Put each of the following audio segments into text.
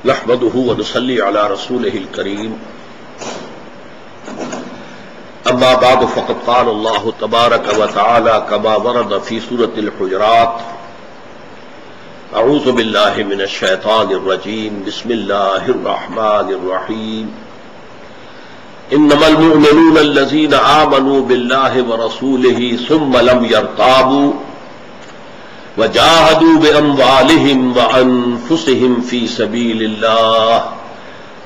نحمده ونصلي على رسوله الكريم اما بعد فقد قال الله تبارك وتعالى كما ورد في سورة الحجرات اعوذ بالله من الشيطان الرجيم بسم الله الرحمن الرحيم انما المؤمنون الذين آمنوا بالله ورسوله ثم لم يرتابوا وجاهدوا بأموالهم وأنفسهم في سبيل الله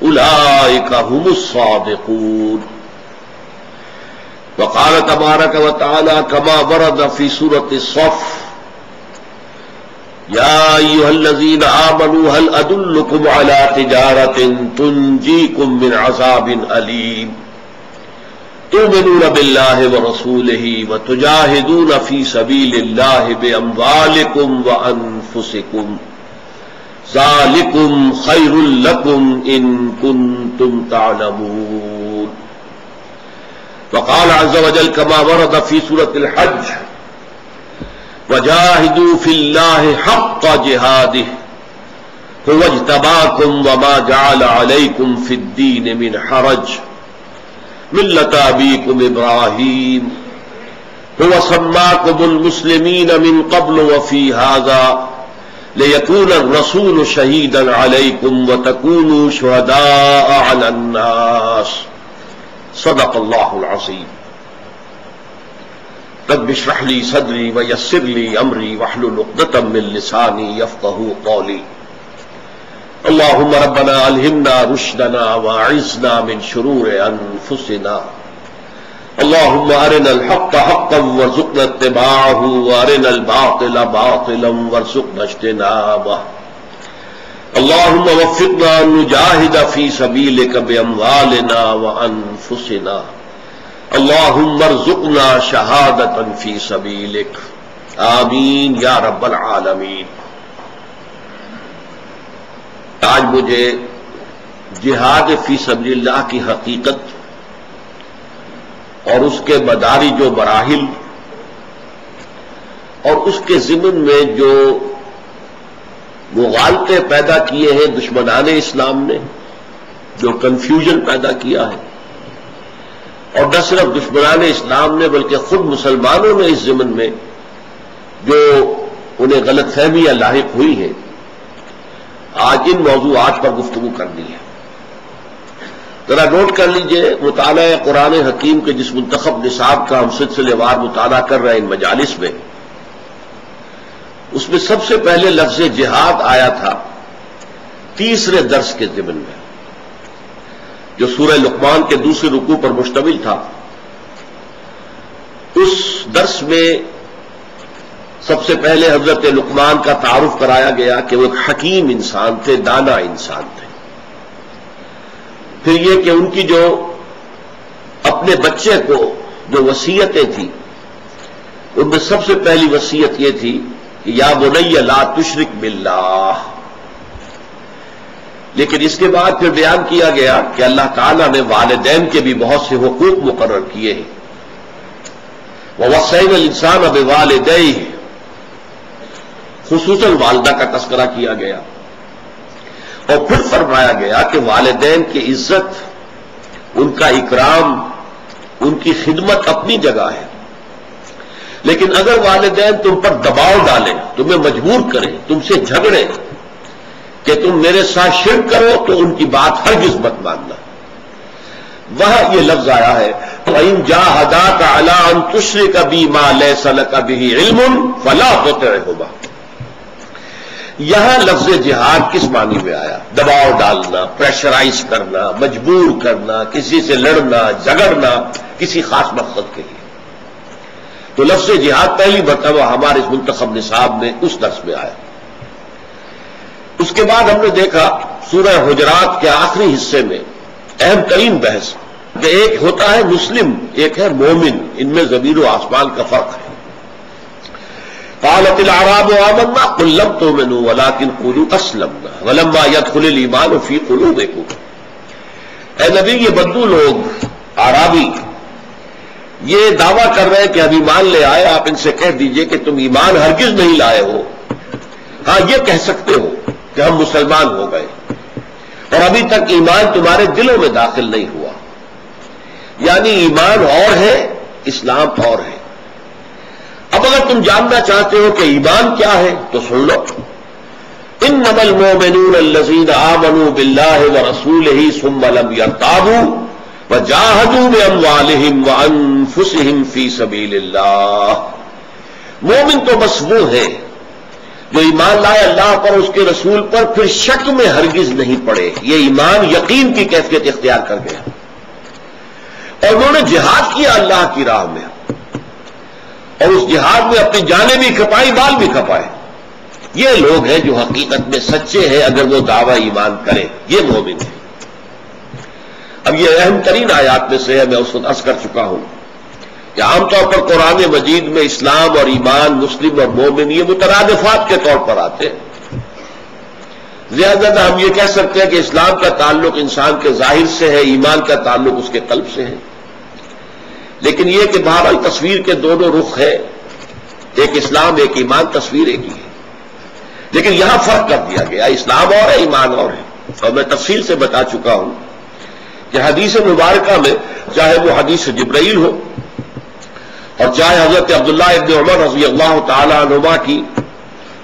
أولئك هم الصادقون. وقال تبارك وتعالى كما ورد في سورة الصف يا أيها الذين آمنوا هل أدلكم على تجارة تنجيكم من عذاب أليم تؤمنون بالله ورسوله وتجاهدون في سبيل الله بأموالكم وأنفسكم ذلكم خير لكم إن كنتم تعلمون. وقال عز وجل كما ورد في سورة الحج وجاهدوا في الله حق جهاده هو اجتباكم وما جعل عليكم في الدين من حرج ملة أبيكم إبراهيم هو سماكم المسلمين من قبل وفي هذا ليكون الرسول شهيدا عليكم وتكونوا شهداء على الناس صدق الله العظيم. رب اشرح لي صدري ويسر لي أمري واحلل عقدة من لساني يفقهوا قولي. اللهم ربنا ألهمنا رشدنا وأعذنا من شرور أنفسنا. اللهم أرنا الحق حقا وارزقنا اتباعه وأرنا الباطل باطلا وارزقنا اجتنابه. اللهم وفقنا أن نجاهد في سبيلك بأموالنا وأنفسنا. اللهم ارزقنا شهادة في سبيلك. آمین یا رب العالمین. آج مجھے جہاد فی سبیل اللہ کی حقیقت اور اس کے مدارج و مراحل اور اس کے ضمن میں جو مغالطے پیدا کیے ہیں دشمنان اسلام نے، جو کنفیوژن پیدا کیا ہے، اور نہ صرف دشمنان اسلام نے بلکہ خود مسلمانوں نے اس ضمن میں جو انہیں غلط فہمیاں لاحق ہوئی ہیں، آج ان موضوعات پر گفتگو کرنی ہے. ذرا نوٹ کر لیجئے، مطالعہ قرآن حکیم کے جس منتخب نصاب کا ہم سلسلے وار مطالعہ کر رہے ہیں ان مجالس میں، اس میں سب سے پہلے لفظ جہاد آیا تھا تیسرے درس کے ضمن میں، جو سورہ لقمان کے دوسرے رکوع پر مشتمل تھا. اس درس میں سب سے پہلے حضرت لقمان کا تعارف کرایا گیا کہ وہ ایک حکیم انسان تھے، دانا انسان تھے. پھر یہ کہ ان کی جو اپنے بچے کو جو وصیتیں تھیں، ان میں سب سے پہلی وصیت یہ تھی کہ یا بنی لا تشرک باللہ. لیکن اس کے بعد پھر بیان کیا گیا کہ اللہ تعالیٰ نے والدین کے بھی بہت سے حقوق مقرر کیے ہیں. وَوَصَّيْنَا الْإِنسَانَ بِوَالِدَيْهِ، خصوصاً والدہ کا تذکرہ کیا گیا، اور پھر فرمایا گیا کہ والدین کی عزت، ان کا اکرام، ان کی خدمت اپنی جگہ ہے، لیکن اگر والدین تم پر دباؤ ڈالیں، تمہیں مجبور کریں، تم سے جھگڑیں کہ تم میرے ساتھ شرک کرو، تو ان کی بات ہرگز مت ماننا. وہاں یہ لفظ آیا ہے وَإِن جَاهَدَاكَ عَلَىٰ أَن تُشْرِكَ بِي مَا لَيْسَ لَكَ بِهِ عِلْمٌ فَلَا تُطِعْهُمَا. یہاں لفظ جہاد کس معنی میں آیا؟ دباؤ ڈالنا، پریشرائز کرنا، مجبور کرنا، کسی سے لڑنا، جھگڑنا کسی خاص مقصد کے لیے. تو لفظ جہاد پہلی مرتبہ ہمارے اس منتخب نصاب میں اس درس میں آیا. اس کے بعد ہم نے دیکھا سورہ حجرات کے آخری حصے میں اہم ترین بحث کہ ایک ہوتا ہے مسلم، ایک ہے مومن، ان میں زمین و آسمان کا فرق ہے. قالت الاعراب آمنا قل لم تؤمنوا ولكن قولوا اسلمنا ولما يدخل الايمان في قلوبكم. اے نبی، یہ بدو لوگ اعرابی یہ دعویٰ کر رہے ہیں کہ اب ایمان لے آئے، آپ ان سے کہہ دیجئے کہ تم ایمان ہرگز نہیں لائے ہو. ہاں یہ کہہ سکتے ہو کہ ہم مسلمان ہو گئے، اور ابھی تک ایمان تمہارے دلوں میں داخل نہیں ہوا. یعنی ایمان اور ہے، اسلام اور ہے. اب اگر تم جاننا چاہتے ہو کہ ایمان کیا ہے تو سن لو. انما المؤمنون الذين آمنوا بالله ورسوله ثم لم يرتابوا وجاهدوا باموالهم وانفسهم في سبيل الله. مومن تو بس وہ ہے جو ایمان لائے اللہ پر، اس کے رسول پر، پھر شک میں ہرگز نہیں پڑے. یہ ایمان یقین کی کیفیت اختیار کر گیا اور انہوں نے جہاد کیا اللہ کی راہ میں، اور اس جہاد میں اپنی جانیں بھی کھپائی، بال بھی کھپائے. یہ لوگ ہیں جو حقیقت میں سچے ہیں اگر وہ دعویٰ ایمان کریں. یہ مومن ہے. اب یہ اہم ترین آیات میں سے ہے، میں اس وقت عرض کر چکا ہوں کہ عام طور پر قرآن مجید میں اسلام اور ایمان، مسلم اور مومن یہ مترادفات کے طور پر آتے ہیں. زیادہ ہم یہ کہہ سکتے ہیں کہ اسلام کا تعلق انسان کے ظاہر سے ہے، ایمان کا تعلق اس کے قلب سے ہے. لیکن یہ کہ بہرحال تصویر کے دونوں رخ ہے، ایک اسلام ایک ایمان، تصویر ایک ہی ہے. لیکن یہاں فرق کر دیا گیا، اسلام اور ہے، ایمان اور ہے. اور میں تفصیل سے بتا چکا ہوں کہ حدیث مبارکہ میں چاہے وہ حدیث جبرائیل ہو اور چاہے حضرت عبداللہ ابن عمر رضی اللہ تعالی عنہما کی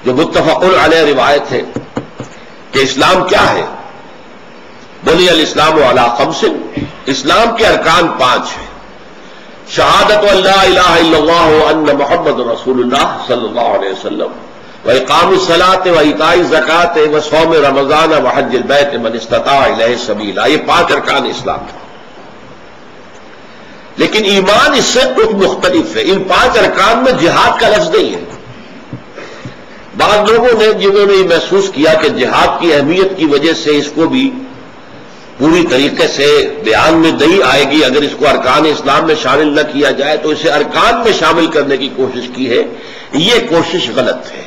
جو متفق علیہ روایت ہے کہ اسلام کیا ہے. بنی الاسلام علی خمس، اسلام کے ارکان 5 ہیں. شہادت ان لا الہ الا اللہ وان محمد رسول اللہ صلی اللہ علیہ وسلم، وإقام الصلاة وإيتاء الزکاة وصوم رمضان وحج البیت من استطاع الیہ سبیلا. یہ 5 ارکان اسلام ہیں. لیکن ایمان اس سے کچھ مختلف ہے. ان 5 ارکان میں جہاد کا لفظ نہیں ہے. بعض لوگوں نے جنہوں نے یہ محسوس کیا کہ جہاد کی اہمیت کی وجہ سے اس کو بھی پوری طریقے سے بیان میں نہیں آئے گی اگر اس کو ارکان اسلام میں شامل نہ کیا جائے، تو اسے ارکان میں شامل کرنے کی کوشش کی ہے. یہ کوشش غلط ہے.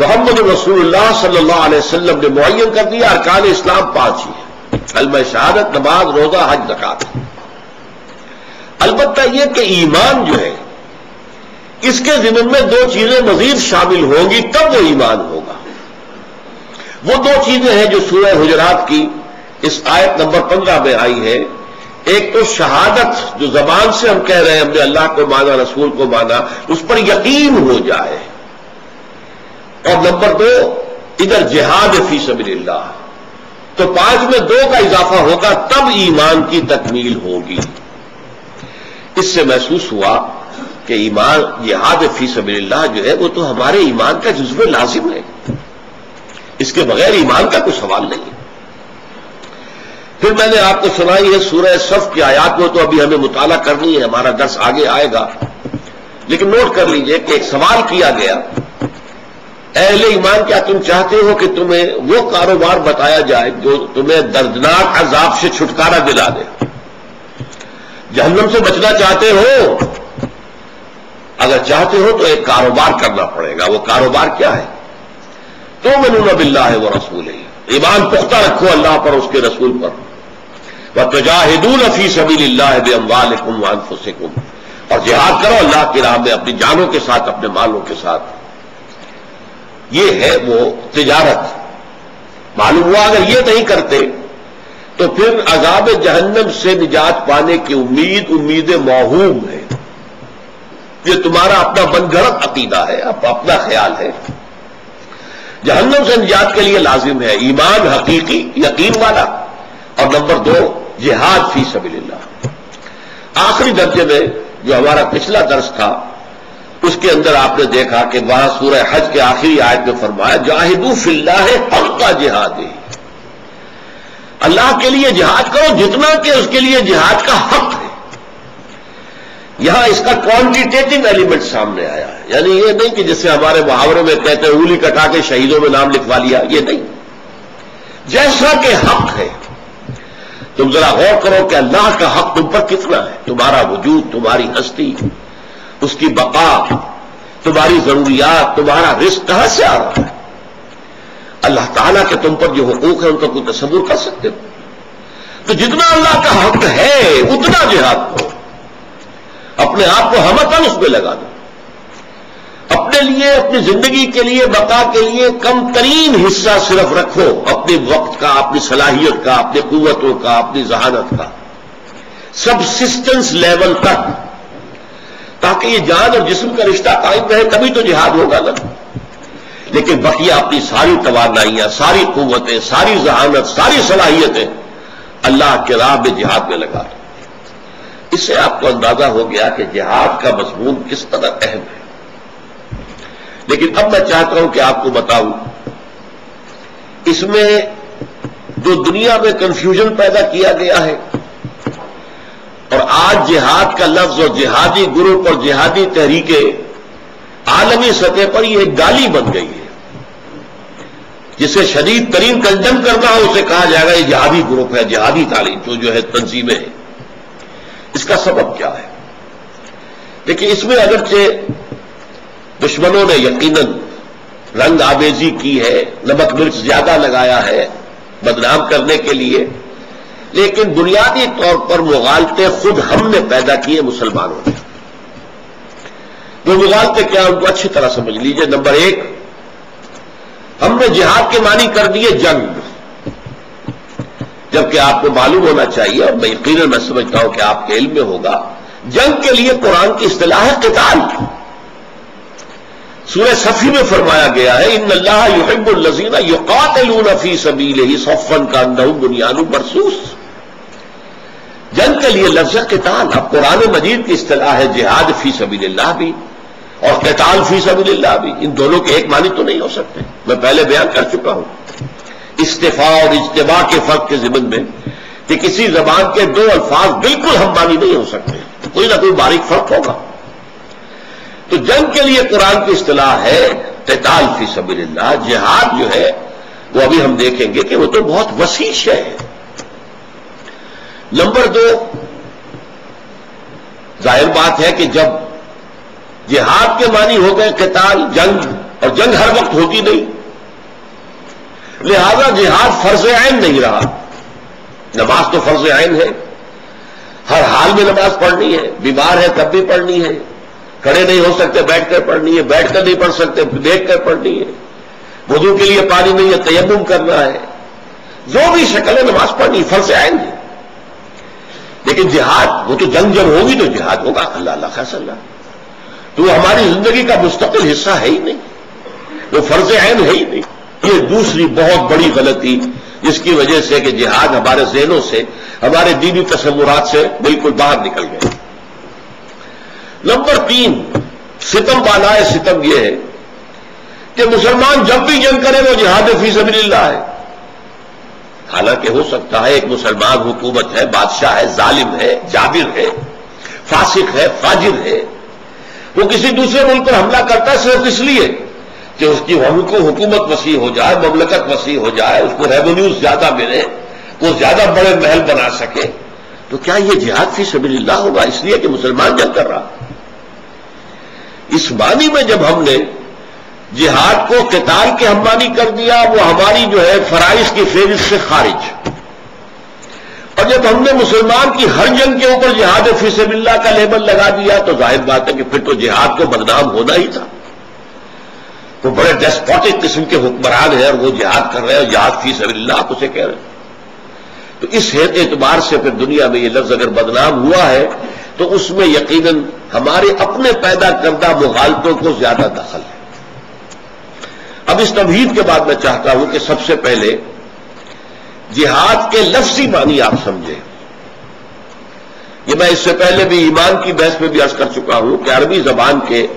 محمد رسول اللہ صلی اللہ علیہ وسلم نے معین کر دیا ارکان اسلام 5 ہی ہیں، کلمہ شہادت، نماز، روزہ، حج، زکات. البتہ یہ کہ ایمان جو ہے اس کے ضمن میں 2 چیزیں مزید شامل ہوں گی تب وہ ایمان ہوگا. وہ 2 چیزیں ہیں جو سورہ حجرات کی اس آیت نمبر 15 میں آئی ہے. ایک تو شہادت جو زبان سے ہم کہہ رہے ہیں ہم نے اللہ کو مانا، رسول کو مانا، اس پر یقین ہو جائے. اور نمبر 2 ادھر جہاد فی سبیل اللہ. تو 5 میں 2 کا اضافہ ہوگا تب ایمان کی تکمیل ہوگی. اس سے محسوس ہوا کہ ایمان، جہاد فی سبیل اللہ جو ہے وہ تو ہمارے ایمان کا جزو لازم ہے. اس کے بغیر ایمان کا کوئی سوال نہیں. پھر میں نے آپ کو سنائی ہے سورہ صف کی آیات میں، تو ابھی ہمیں مطالعہ کرنی ہے، ہمارا درس آگے آئے گا. لیکن نوٹ کر لیجئے کہ ایک سوال کیا گیا، اہل ایمان کیا تم چاہتے ہو کہ تمہیں وہ کاروبار بتایا جائے جو تمہیں دردناک عذاب سے چھٹکارا دلا دے؟ جہنم سے بچنا چاہتے ہو؟ اگر چاہتے ہو تو ایک کاروبار کرنا پڑے گا. وہ کاروبار کیا ہے؟ تؤمنون باللہ ورسولہ، ایمان پختہ رکھو اللہ پر، اس کے رسول پر. وتجاہدون فی سبیل اللہ باموالکم وانفسکم، اور جہاد کرو اللہ کی راہ میں اپنی جانوں کے ساتھ، اپنے مالوں کے ساتھ. یہ ہے وہ تجارت. معلوم ہوا اگر یہ نہیں کرتے تو پھر عذاب جہنم سے نجات پانے کی امید موہوم ہے. یہ تمہارا اپنا من گھڑت عقیدہ ہے، اپنا خیال ہے. جہنم سے نجات کے لیے لازم ہے ایمان حقیقی، یقین والا، اور نمبر 2 جہاد فی سبیل اللہ. آخری درجے میں جو ہمارا پچھلا درس تھا اس کے اندر آپ نے دیکھا کہ وہاں سورہ حج کے آخری آیت میں فرمایا جاہدوا فی اللہ حق جہاد، اللہ کے لیے جہاد کرو جتنا کہ اس کے لیے جہاد کا حق ہے. یہاں اس کا کوانٹیٹیٹو ایلیمنٹ سامنے آیا ہے. یعنی یہ نہیں کہ جسے ہمارے محاورے میں کہتے ہیں انگلی کٹا کے شہیدوں میں نام لکھوا لیا، یہ نہیں. جیسا کہ حق ہے، تم ذرا غور کرو کہ اللہ کا حق تم پر کتنا ہے. تمہارا وجود، تمہاری ہستی، اس کی بقا، تمہاری ضروریات، تمہارا رزق کہاں سے آ رہا ہے؟ اللہ تعالیٰ کے تم پر جو حقوق ہیں ان کا کوئی تصور کر سکتے ہو؟ تو جتنا اللہ کا حق ہے اتنا جہاد کرو. اپنے آپ کو ہمتن اس پہ لگا دو، اپنے لیے، اپنی زندگی کے لیے، بقا کے لیے کم ترین حصہ صرف رکھو اپنے وقت کا، اپنی صلاحیت کا، اپنی قوتوں کا، اپنی ذہانت کا، سبسسٹنس لیول تک، تاکہ یہ جان اور جسم کا رشتہ قائم رہے، تبھی تو جہاد ہوگا نا۔ لیکن بقیہ اپنی ساری توانائیاں، ساری قوتیں، ساری ذہانت، ساری صلاحیتیں اللہ کے راہ میں جہاد میں لگا دو۔ اس سے آپ کو اندازہ ہو گیا کہ جہاد کا مضمون کس طرح اہم ہے۔ لیکن اب میں چاہتا ہوں کہ آپ کو بتاؤں، اس میں جو دنیا میں کنفیوژن پیدا کیا گیا ہے، اور آج جہاد کا لفظ اور جہادی گروپ اور جہادی تحریکیں عالمی سطح پر یہ ایک گالی بن گئی ہے۔ جسے شدید ترین کنڈم کرنا ہو اسے کہا جائے گا یہ جہادی گروپ ہے، جہادی تعلیم جو ہے تنظیمیں ہیں۔ اس کا سبب کیا ہے؟ دیکھیے، اس میں اگرچہ دشمنوں نے یقیناً رنگ آمیزی کی ہے، نمک مرچ زیادہ لگایا ہے بدنام کرنے کے لیے، لیکن بنیادی طور پر مغالطے خود ہم نے پیدا کیے مسلمانوں نے۔ وہ مغالطے کیا ان کو اچھی طرح سمجھ لیجئے۔ نمبر ایک، ہم نے جہاد کے معنی کر دیے جنگ، جبکہ آپ کو معلوم ہونا چاہیے، اور میں یقیناً میں سمجھتا ہوں کہ آپ کے علم میں ہوگا، جنگ کے لیے قرآن کی اصطلاح ہے قتال۔ سورہ صفی میں فرمایا گیا ہے ان اللہ یحب الذین یقاتلون فی سبیلہ صفا کانہم بنیان مرصوص۔ جنگ کے لیے لفظ قتال، اب قرآن مجید کی اصطلاح ہے جہاد فی سبیل اللہ بھی اور قتال فی سبیل اللہ بھی، ان دونوں کے ایک معنی تو نہیں ہو سکتے۔ میں پہلے بیان کر چکا ہوں استفاء اور اجتماع کے فرق کے ضمن میں کہ کسی زبان کے دو الفاظ بالکل ہم معنی نہیں ہو سکتے، کوئی نہ کوئی باریک فرق ہوگا۔ تو جنگ کے لیے قرآن کی اصطلاح ہے قتال فی سبیل اللہ۔ جہاد جو ہے وہ ابھی ہم دیکھیں گے کہ وہ تو بہت وسیع شے ہے۔ نمبر دو، ظاہر بات ہے کہ جب جہاد کے معنی ہو گئے قتال، جنگ، اور جنگ ہر وقت ہوتی نہیں، لہذا جہاد فرض عین نہیں رہا۔ نماز تو فرض عین ہے، ہر حال میں نماز پڑھنی ہے، بیمار ہے تب بھی پڑھنی ہے، کھڑے نہیں ہو سکتے بیٹھ کر پڑھنی ہے، بیٹھ کر نہیں پڑھ سکتے دیکھ کر پڑھنی ہے، وضو کے لیے پانی نہیں ہے تیمم کرنا ہے، جو بھی شکل ہے نماز پڑھنی فرض عین ہے۔ لیکن جہاد، وہ تو جنگ جب ہوگی تو جہاد ہوگا، اللہ اللہ خیر اللہ، تو وہ ہماری زندگی کا مستقل حصہ ہے ہی نہیں، وہ فرض عین ہے ہی نہیں۔ یہ دوسری بہت بڑی غلطی جس کی وجہ سے کہ جہاد ہمارے ذہنوں سے، ہمارے دینی تصورات سے بالکل باہر نکل گئے۔ نمبر تین، ستم بالائے ستم یہ ہے کہ مسلمان جب بھی جنگ کرے وہ جہاد فی سبیل اللہ ہے۔ حالانکہ ہو سکتا ہے ایک مسلمان حکومت ہے، بادشاہ ہے، ظالم ہے، جابر ہے، فاسق ہے، فاجر ہے، وہ کسی دوسرے ملک پر حملہ کرتا ہے صرف اس لیے کہ اس کی حکومت وسیع ہو جائے، مملکت وسیع ہو جائے، اس کو ریونیوز زیادہ ملے، وہ زیادہ بڑے محل بنا سکے، تو کیا یہ جہاد فی سبیل اللہ ہوگا اس لیے کہ مسلمان جنگ کر رہا؟ اس معنی میں جب ہم نے جہاد کو قتال کے ہم معنی کر دیا، وہ ہماری جو ہے فرائض کی فہرست سے خارج، اور جب ہم نے مسلمان کی ہر جنگ کے اوپر جہاد فی سبیل اللہ کا لیبل لگا دیا تو ظاہر بات ہے کہ پھر تو جہاد کو بدنام ہونا ہی تھا۔ وہ بڑے ڈیسپوٹک قسم کے حکمران ہیں اور وہ جہاد کر رہے ہیں، جہاد فی سبیل اللہ آپ اسے کہہ رہے ہیں۔ تو اس اعتبار سے پھر دنیا میں یہ لفظ اگر بدنام ہوا ہے تو اس میں یقیناً ہمارے اپنے پیدا کردہ مغالطوں کو زیادہ دخل ہے۔ اب اس تمہید کے بعد میں چاہتا ہوں کہ سب سے پہلے جہاد کے لفظی معنی آپ سمجھیں۔ یہ میں اس سے پہلے بھی ایمان کی بحث میں بھی عرض کر چکا ہوں کہ عربی زبان کے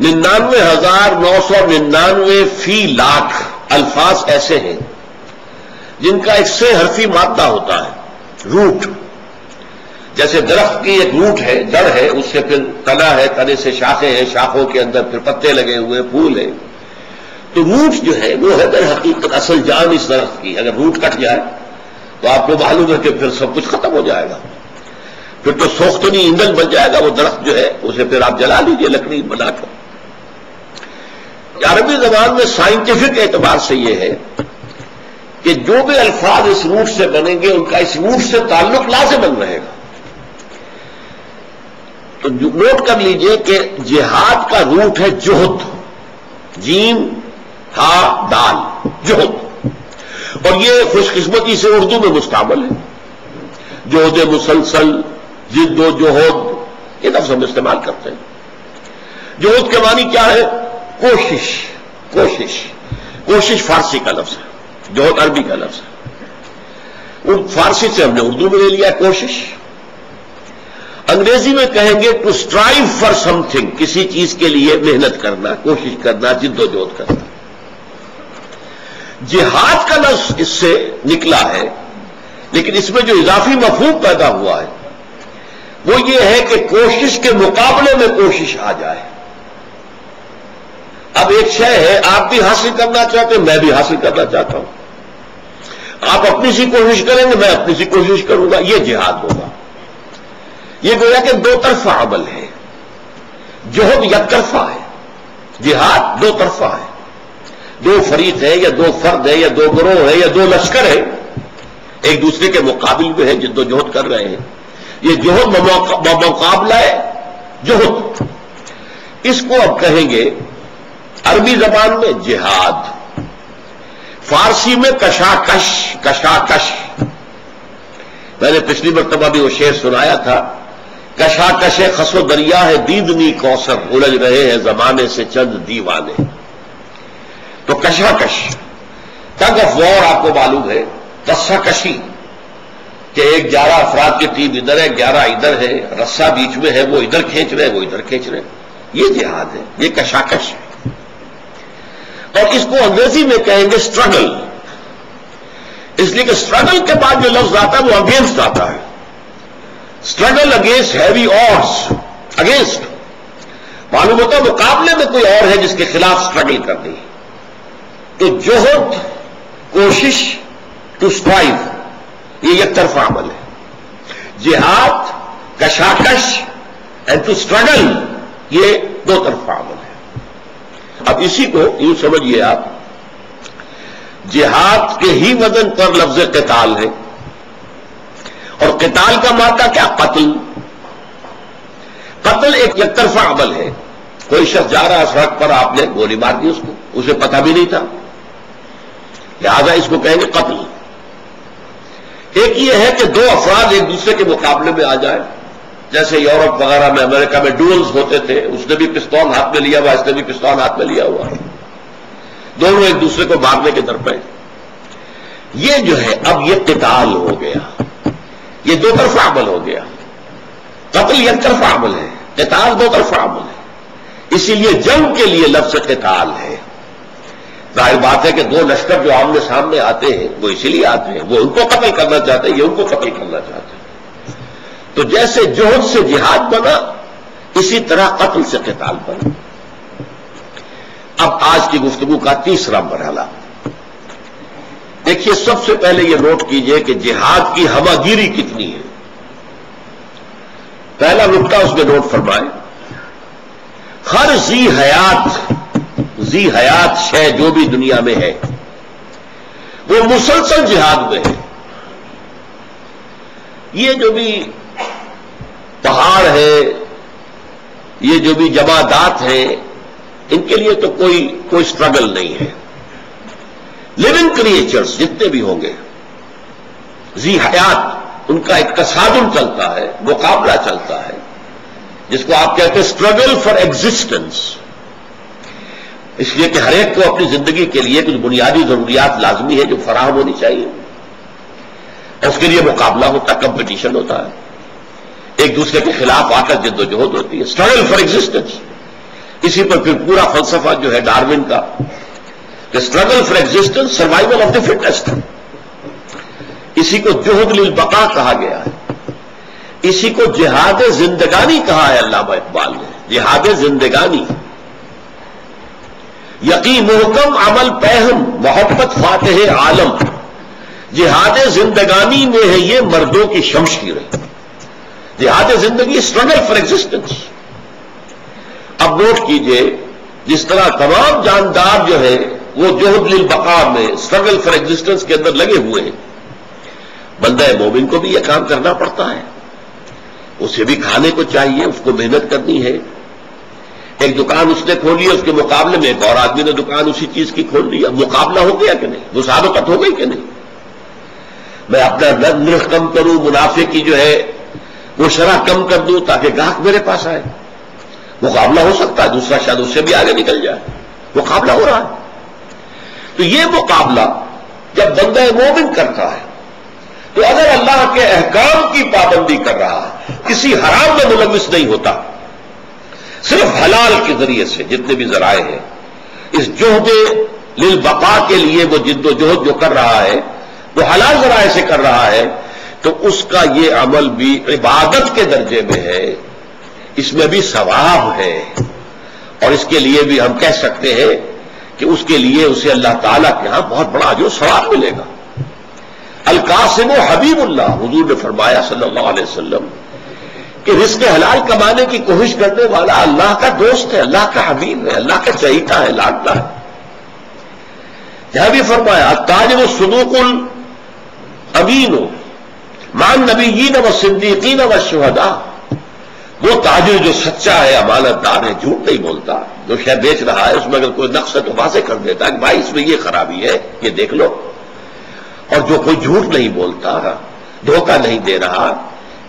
99,999 فی لاکھ الفاظ ایسے ہیں جن کا ایک سے حرفی مادہ ہوتا ہے، روٹ۔ جیسے درخت کی ایک روٹ ہے، جڑ ہے، اس سے پھر تنا ہے، تنے سے شاخیں ہیں، شاخوں کے اندر پھر پتے لگے ہوئے، پھول ہیں۔ تو روٹ جو ہے وہ ہے در حقیقت اصل جان اس درخت کی۔ اگر روٹ کٹ جائے تو آپ کو معلوم ہے کہ پھر سب کچھ ختم ہو جائے گا، پھر تو سوختنی ایندھن بن جائے گا وہ درخت جو ہے، اسے پھر آپ جلا لیجئے لکڑی بنا کر۔ عربی زبان میں سائنٹیفک اعتبار سے یہ ہے کہ جو بھی الفاظ اس روٹ سے بنیں گے ان کا اس روٹ سے تعلق لازماً رہے گا۔ تو نوٹ کر لیجئے کہ جہاد کا روٹ ہے جہد، جیم ہا دال، جہد، اور یہ خوش قسمتی سے اردو میں مستعمل ہے۔ جہد مسلسل، جد و جہد، یہ لفظ ہم استعمال کرتے ہیں۔ جہد کے معنی کیا ہے؟ کوشش، کوشش، کوشش فارسی کا لفظ ہے، جہد عربی کا لفظ ہے، فارسی سے ہم نے اردو میں لے لیا ہے کوشش۔ انگریزی میں کہیں گے to strive for something, کسی چیز کے لیے محنت کرنا، کوشش کرنا، جد و جہد کرنا۔ جہاد کا لفظ اس سے نکلا ہے، لیکن اس میں جو اضافی مفہوم پیدا ہوا ہے وہ یہ ہے کہ کوشش کے مقابلے میں کوشش آ جائے۔ اب ایک شے ہے، آپ بھی حاصل کرنا چاہتے ہیں، میں بھی حاصل کرنا چاہتا ہوں، آپ اپنی سی کوشش کریں گے، میں اپنی سی کوشش کروں گا، یہ جہاد ہوگا۔ یہ گویا کہ دو طرفہ عمل ہے، جہد یک طرفہ ہے، جہاد دو طرفہ ہے، دو فریق ہے یا دو فرد ہے یا دو گروہ ہے یا دو لشکر ہے، ایک دوسرے کے مقابل میں ہے، جد و جہد کر رہے ہیں۔ یہ جہد بمقابلہ ہے جہد، اس کو اب کہیں گے عربی زبان میں جہاد، فارسی میں کشاکش، کشاکش۔ میں نے پچھلی مرتبہ بھی وہ شعر سنایا تھا، کشاکش خس و دریا ہے دیدنی کوثر، الجھ رہے ہیں زمانے سے چند دیوانے۔ تو کشاکش، ٹگ آف وار آپ کو معلوم ہے، رسہ کشی، کہ ایک 11 افراد کی ٹیم ادھر ہے، 11 ادھر ہے، رسہ بیچ میں ہے، وہ ادھر کھینچ رہے وہ ادھر کھینچ رہے، یہ جہاد ہے، یہ کشاکش ہے۔ اور اس کو انگریزی میں کہیں گے اسٹرگل، اس لیے کہ اسٹرگل کے بعد جو لفظ آتا ہے وہ اگینسٹ آتا ہے، struggle against heavy odds, against, معلوم ہوتا ہے مقابلے میں کوئی اور ہے جس کے خلاف اسٹرگل کرنی ہے۔ تو جہد، کوشش، ٹو اسٹرائیو، یہ ایک طرفہ عمل ہے۔ جہاد، کشاکش اینڈ ٹو اسٹرگل، یہ دو طرفہ عمل ہے۔ اب اسی کو یوں سمجھیے آپ، جہاد کے ہی وزن پر لفظ قتال ہے، اور قتال کا مادہ کیا؟ قتل۔ قتل ایک طرفہ عمل ہے، کوئی شخص جا رہا سڑک پر، آپ نے گولی مار دی اس کو، اسے پتہ بھی نہیں تھا، لہذا اس کو کہیں گے قتل۔ ایک یہ ہے کہ دو افراد ایک دوسرے کے مقابلے میں آ جائیں، جیسے یورپ وغیرہ میں، امریکہ میں ڈوئلز ہوتے تھے، اس نے بھی پستول ہاتھ میں لیا ہوا، اس نے بھی پستول ہاتھ میں لیا ہوا، دونوں ایک دوسرے کو مارنے کے درپے۔ یہ جو ہے اب یہ قتال ہو گیا، یہ دو طرفہ عمل ہو گیا۔ قتل یک طرفہ عمل ہے، قتال دو طرفہ عمل ہے، اسی لیے جنگ کے لیے لفظ قتال ہے۔ ظاہر بات ہے کہ دو لشکر جو آمنے سامنے آتے ہیں وہ اسی لیے آتے ہیں، وہ ان کو قتل کرنا چاہتے ہیں، یہ ان کو قتل کرنا چاہتے ہیں۔ تو جیسے جہد سے جہاد بنا، اسی طرح قتل سے قتال بنا۔ اب آج کی گفتگو کا تیسرا مرحلہ دیکھیے، سب سے پہلے یہ نوٹ کیجئے کہ جہاد کی ہمہ گیری کتنی ہے۔ پہلا نقطہ اس میں نوٹ فرمائیں، ہر ذی حیات شے جو بھی دنیا میں ہے وہ مسلسل جہاد میں ہے۔ یہ جو بھی پہاڑ ہے، یہ جو بھی جمادات ہیں، ان کے لیے تو کوئی سٹرگل نہیں ہے۔ لیونگ کریچرز جتنے بھی ہوں گے، ذی حیات، ان کا ایک تصادم چلتا ہے، مقابلہ چلتا ہے، جس کو آپ کہتے ہیں سٹرگل فار ایگزسٹنس۔ اس لیے کہ ہر ایک کو اپنی زندگی کے لیے کچھ بنیادی ضروریات لازمی ہے جو فراہم ہونی چاہیے، اور اس کے لیے مقابلہ ہوتا ہے، کمپٹیشن ہوتا ہے، ایک دوسرے کے خلاف آ کر جد و جہد ہوتی ہے، سٹرگل فار ایگزسٹنس۔ اسی پر پھر پورا فلسفہ جو ہے ڈارون کا، کہ struggle for existence, survival of the fittest, اسی کو جہد للبقاء کہا گیا ہے، اسی کو جہاد زندگانی کہا ہے علامہ اقبال نے، جہاد زندگانی۔ یقین محکم عمل پہم محبت فاتح عالم، جہاد زندگانی میں ہے یہ مردوں کی شمشیر ہے۔ جہاد زندگی، اسٹرگل فار ایگزسٹنس۔ اب نوٹ کیجئے، جس طرح تمام جاندار جو ہے وہ جہد للبقاء میں، اسٹرگل فار ایگزسٹنس کے اندر لگے ہوئے ہیں، بندہ مومن کو بھی یہ کام کرنا پڑتا ہے اسے بھی کھانے کو چاہیے، اس کو محنت کرنی ہے. ایک دکان اس نے کھولی ہے، اس کے مقابلے میں ایک اور آدمی نے دکان اسی چیز کی کھول لی. اب مقابلہ ہو گیا کہ نہیں؟ مسابقت ہو گئی کہ نہیں؟ میں اپنا نرخ کم کروں، منافع کی جو ہے وہ شرح کم کر دوں تاکہ گاہک میرے پاس آئے. مقابلہ ہو سکتا ہے، دوسرا شاید اس سے بھی آگے نکل جائے. مقابلہ ہو رہا ہے. تو یہ مقابلہ جب بندہ مومن کرتا ہے تو اگر اللہ کے احکام کی پابندی کر رہا ہے، کسی حرام میں ملوث نہیں ہوتا، صرف حلال کے ذریعے سے جتنے بھی ذرائع ہیں، اس جہد للبقاء کے لیے وہ جد و جہد جو کر رہا ہے وہ حلال ذرائع سے کر رہا ہے، تو اس کا یہ عمل بھی عبادت کے درجے میں ہے، اس میں بھی ثواب ہے. اور اس کے لیے بھی ہم کہہ سکتے ہیں کہ اس کے لیے اسے اللہ تعالیٰ کے ہاں بہت بڑا اجر و ثواب ملے گا. القاسم حبیب اللہ، حضور نے فرمایا صلی اللہ علیہ وسلم کہ رزق حلال کمانے کی کوشش کرنے والا اللہ کا دوست ہے، اللہ کا حبیب ہے، اللہ کا چہیتا ہے، لاڈلا ہے. یہاں بھی فرمایا التاجر الصدوق الامین مع النبیین والصدیقین والشہداء، وہ تاجر جو سچا ہے، امانت دار ہے، جھوٹ نہیں بولتا، جو شے بیچ رہا ہے اس میں اگر کوئی نقص ہے تو واضح کر دیتا ہے کہ بھائی اس میں یہ خرابی ہے، یہ دیکھ لو. اور جو کوئی جھوٹ نہیں بولتا، دھوکہ نہیں دے رہا،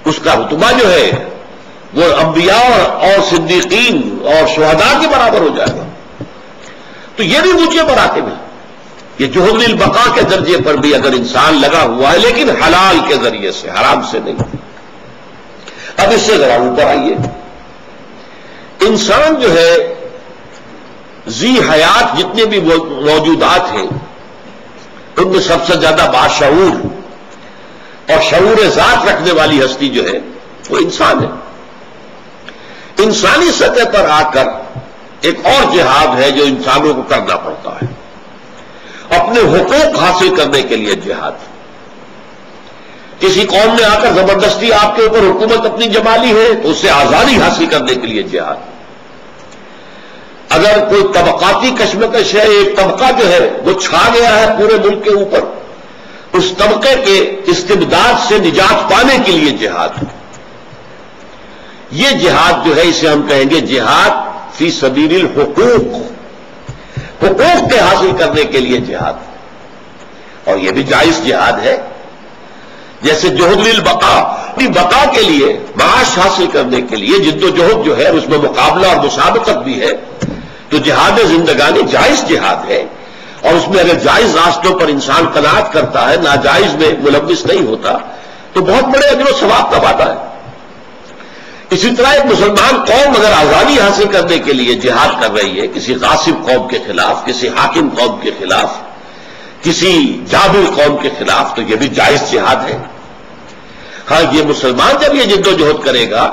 اس کا رتبہ جو ہے وہ انبیاء اور صدیقین اور شہداء کے برابر ہو جائے گا. تو یہ بھی اونچے مراتب ہیں. یہ جہد للبقاء کے درجے پر بھی اگر انسان لگا ہوا ہے لیکن حلال کے ذریعے سے، حرام سے نہیں. اب اس سے ذرا اوپر آئیے. انسان جو ہے ذی حیات جتنے بھی موجودات ہیں ان میں سب سے زیادہ باشعور اور شعور ذات رکھنے والی ہستی جو ہے وہ انسان ہے. انسانی سطح پر آ کر ایک اور جہاد ہے جو انسانوں کو کرنا پڑتا ہے، اپنے حقوق حاصل کرنے کے لیے جہاد. کسی قوم نے آ کر زبردستی آپ کے اوپر حکومت اپنی جما لی ہے تو اس سے آزادی حاصل کرنے کے لیے جہاد. اگر کوئی طبقاتی کشمکش ہے، ایک طبقہ جو ہے وہ چھا گیا ہے پورے ملک کے اوپر، اس طبقے کے استبداد سے نجات پانے کے لیے جہاد. یہ جہاد جو ہے اسے ہم کہیں گے جہاد فی سبیل الحقوق، حقوق کے حاصل کرنے کے لیے جہاد. اور یہ بھی جائز جہاد ہے. جیسے جہد للبقاء، اپنی بقا کے لیے، معاش حاصل کرنے کے لیے جد و جہد جو ہے اس میں مقابلہ اور مسابقت بھی ہے، تو جہاد زندگانی جائز جہاد ہے. اور اس میں اگر جائز راستوں پر انسان قناعت کرتا ہے، ناجائز میں ملوث نہیں ہوتا، تو بہت بڑے اجر و ثواب کا وعدہ ہے. اسی طرح ایک مسلمان قوم اگر آزادی حاصل کرنے کے لیے جہاد کر رہی ہے کسی غاصب قوم کے خلاف، کسی حاکم قوم کے خلاف، کسی جابر قوم کے خلاف، تو یہ بھی جائز جہاد ہے. ہاں یہ مسلمان جب یہ جد و جہد کرے گا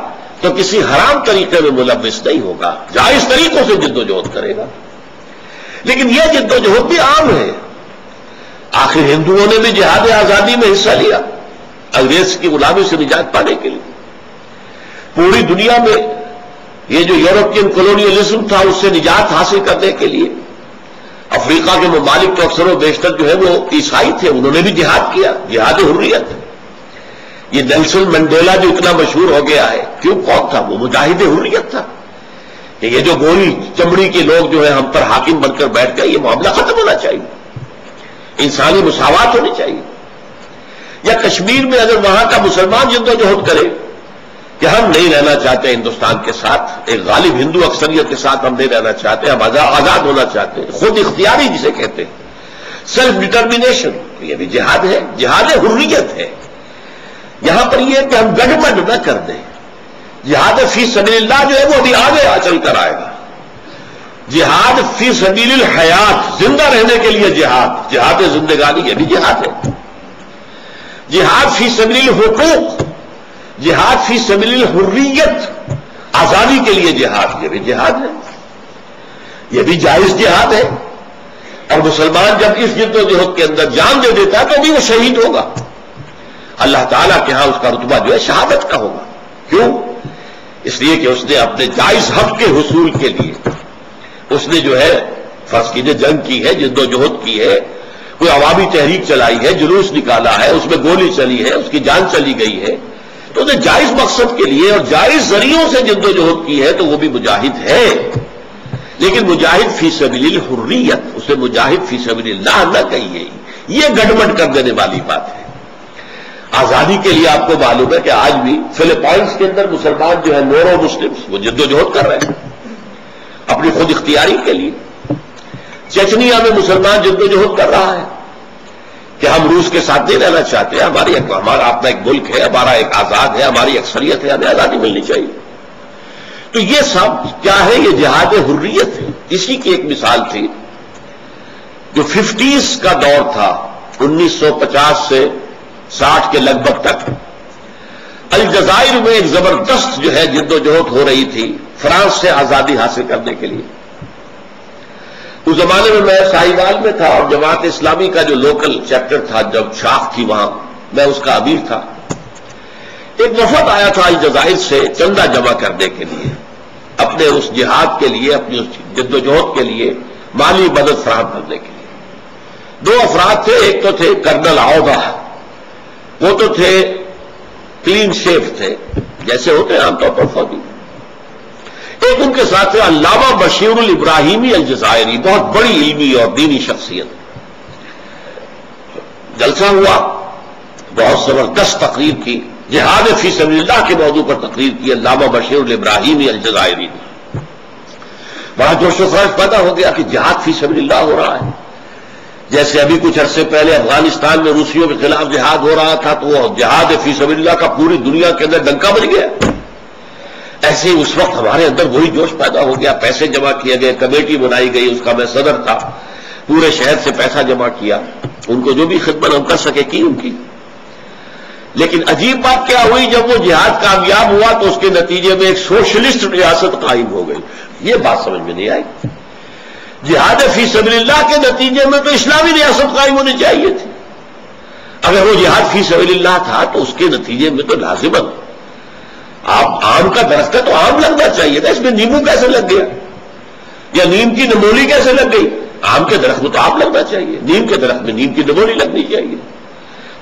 تو کسی حرام طریقے میں ملوث نہیں ہوگا، جائز طریقوں سے جد و جہد کرے گا. لیکن یہ جد و جہد بھی عام ہے. آخر ہندوؤں نے بھی جہاد آزادی میں حصہ لیا انگریز کی غلامی سے نجات پانے کے لیے. پوری دنیا میں یہ جو یورپین کولونیلزم تھا اس سے نجات حاصل کرنے کے لیے افریقہ کے ممالک تو اکثر و بیشتر جو ہے وہ عیسائی تھے، انہوں نے بھی جہاد کیا، جہاد حریت. یہ نیلسن منڈیلا جو اتنا مشہور ہو گیا ہے، کیوں؟ کون تھا وہ؟ مجاہد حریت تھا. کہ یہ جو گوری چمڑی کے لوگ جو ہے ہم پر حاکم بن کر بیٹھ گئے، یہ معاملہ ختم ہونا چاہیے، انسانی مساوات ہونی چاہیے. یا کشمیر میں اگر وہاں کا مسلمان جد و جہد کرے کہ ہم نہیں رہنا چاہتے ہندوستان کے ساتھ، ایک غالب ہندو اکثریت کے ساتھ ہم نہیں رہنا چاہتے، ہم آزاد ہونا چاہتے ہیں، خود اختیاری جسے کہتے ہیں، سیلف ڈٹرمینیشن، یہ بھی جہاد ہے، جہاد حریت ہے. یہاں پر یہ کہ ہم گڑبڑ نہ کر دیں. جہاد فی سبیل اللہ جو ہے وہ ابھی آگے چل کر آئے گا. جہاد فی سبیل الحیات، زندہ رہنے کے لیے جہاد، جہاد زندگانی، یہ بھی جہاد ہے. جہاد فی سبیل الحقوق، جہاد فی سبیل الحریت، آزادی کے لیے جہاد، یہ بھی جہاد ہے، یہ بھی جائز جہاد ہے. اور مسلمان جب اس جد و جہد کے اندر جان دے دیتا ہے تو بھی وہ شہید ہوگا. اللہ تعالیٰ کے ہاں اس کا رتبہ جو ہے شہادت کا ہوگا. کیوں؟ اس لیے کہ اس نے اپنے جائز حق کے حصول کے لیے اس نے جو ہے فرض کیجیے جنگ کی ہے، جد و جہد کی ہے، کوئی عوامی تحریک چلائی ہے، جلوس نکالا ہے، اس میں گولی چلی ہے، اس کی جان چلی گئی ہے، تو انہیں جائز مقصد کے لیے اور جائز ذریعوں سے جدوجہد کی ہے تو وہ بھی مجاہد ہے، لیکن مجاہد فی سبیل الحریت، اسے مجاہد فی سبیل اللہ نہ کہیے، یہ گڑبڑ کر دینے والی بات ہے۔ آزادی کے لیے آپ کو معلوم ہے کہ آج بھی فلپائنس کے اندر مسلمان جو ہے نورو مسلمز وہ جدوجہد کر رہے ہیں اپنی خود اختیاری کے لیے۔ چچنیا میں مسلمان جدوجہد کر رہا ہے کہ ہم روس کے ساتھ نہیں رہنا چاہتے، ہمارا اپنا ایک ملک ہے، ہمارا ایک آزاد ہے، ہماری اکثریت ہے، ہمیں آزادی ملنی چاہیے۔ تو یہ سب کیا ہے؟ یہ جہاد حریت ہے۔ اسی کی ایک مثال تھی جو 50s کا دور تھا، 1950 سے 60 کے لگ بھگ تک الجزائر میں ایک زبردست جو ہے جدوجہد ہو رہی تھی فرانس سے آزادی حاصل کرنے کے لیے۔ اس زمانے میں میں ساہیوال میں تھا اور جماعت اسلامی کا جو لوکل چیپٹر تھا، جب شاخ تھی وہاں میں اس کا امیر تھا۔ ایک وفد آیا تھا الجزائر سے چندہ جمع کرنے کے لیے، اپنے اس جہاد کے لیے، اپنی اس جدوجہد کے لیے مالی مدد فراہم کرنے کے لیے۔ 2 افراد تھے، ایک تو تھے کرنل عودہ، وہ تو تھے کلین شیف تھے جیسے ہوتے ہیں عام طور پر فوجی، ایک ان کے ساتھ تھے علامہ بشیر الابراہیمی الجزائری، بہت بڑی علمی اور دینی شخصیت۔ جلسہ ہوا، بہت زبردست تقریر کی، جہاد فی سبیل اللہ کے موضوع پر تقریر کی علامہ بشیر الابراہیمی الجزائری نے۔ بڑا جوش و خروش پیدا ہو گیا کہ جہاد فی سبیل اللہ ہو رہا ہے، جیسے ابھی کچھ عرصے پہلے افغانستان میں روسیوں کے خلاف جہاد ہو رہا تھا تو وہ جہاد فی سبیل اللہ کا پوری دنیا کے اندر ڈنکا بج گیا۔ ایسے ہی اس وقت ہمارے اندر وہی جوش پیدا ہو گیا، پیسے جمع کیے گئے، کمیٹی بنائی گئی، اس کا میں صدر تھا، پورے شہر سے پیسہ جمع کیا، ان کو جو بھی خدمت ہم کر سکے کی ان کی۔ لیکن عجیب بات کیا ہوئی، جب وہ جہاد کامیاب ہوا تو اس کے نتیجے میں ایک سوشلسٹ ریاست قائم ہو گئی۔ یہ بات سمجھ میں نہیں آئی۔ جہاد فی سبیل اللہ کے نتیجے میں تو اسلامی ریاست قائم ہونی چاہیے تھی۔ اگر وہ جہاد فی سبیل اللہ تھا تو اس کے نتیجے میں تو لازماً آپ آم کا درخت ہے تو آم لگنا چاہیے تھا، اس میں نیمبو کیسے لگ گیا؟ یا نیم کی نمولی کیسے لگ گئی؟ آم کے درخت میں تو آپ لگنا چاہیے، نیم کے درخت میں نیم کی نمولی لگنی چاہیے۔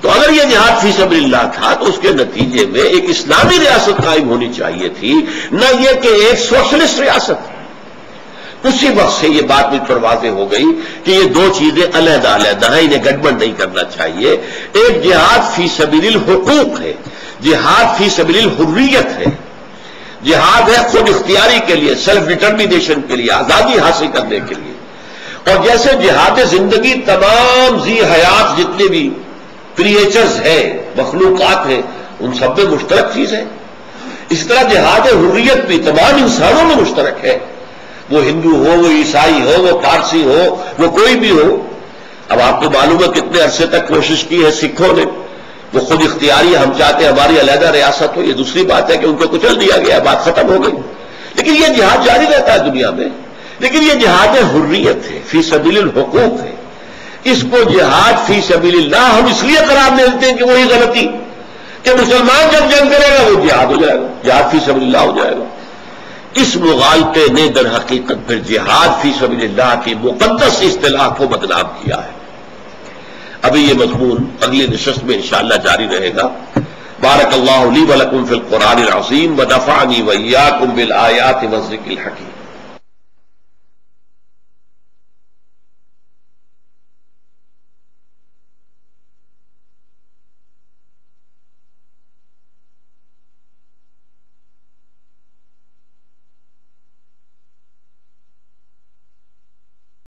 تو اگر یہ جہاد فی سبیل اللہ تھا تو اس کے نتیجے میں ایک اسلامی ریاست قائم ہونی چاہیے تھی، نہ یہ کہ ایک سوشلسٹ ریاست۔ اسی وقت سے یہ بات مجھ پر واضح ہو گئی کہ یہ 2 چیزیں علیحدہ علیحدہ ہیں، انہیں گڑبڑ نہیں کرنا چاہیے۔ ایک جہاد فی سبیل الحقوق ہے، جہاد فی سبیل الحریت ہے، جہاد ہے خود اختیاری کے لیے، سیلف ڈٹرمینیشن کے لیے، آزادی حاصل کرنے کے لیے۔ اور جیسے جہاد زندگی تمام ذی حیات جتنے بھی کریچرز ہیں، مخلوقات ہیں، ان سب میں مشترک چیز ہے، اس طرح جہاد حریت بھی تمام انسانوں میں مشترک ہے، وہ ہندو ہو، وہ عیسائی ہو، وہ پارسی ہو، وہ کوئی بھی ہو۔ اب آپ کو معلوم ہے کتنے عرصے تک کوشش کی ہے سکھوں نے، وہ خود اختیاری، ہم چاہتے ہیں ہماری علیحدہ ریاست ہو، یہ دوسری بات ہے کہ ان کو کچل دیا گیا، بات ختم ہو گئی۔ لیکن یہ جہاد جاری رہتا ہے دنیا میں، لیکن یہ جہاد حریت ہے، فی سبیل الحقوق ہے۔ اس کو جہاد فی سبیل اللہ ہم اس لیے قرار دیتے ہیں کہ وہی غلطی کہ مسلمان جب جنگ کرے گا وہ جہاد ہو جائے گا، جہاد فی سبیل اللہ ہو جائے گا۔ اس مغالطے نے در حقیقت پھر جہاد فی سبیل اللہ کی مقدس اصطلاح کو بدنام کیا ہے۔ ابھی یہ مضمون اگلی نشست میں انشاءاللہ جاری رہے گا۔ بارک اللہ لی ولکم فی القرآن العظیم ونفعنی وإیاکم بالآیات والذکر الحکیم۔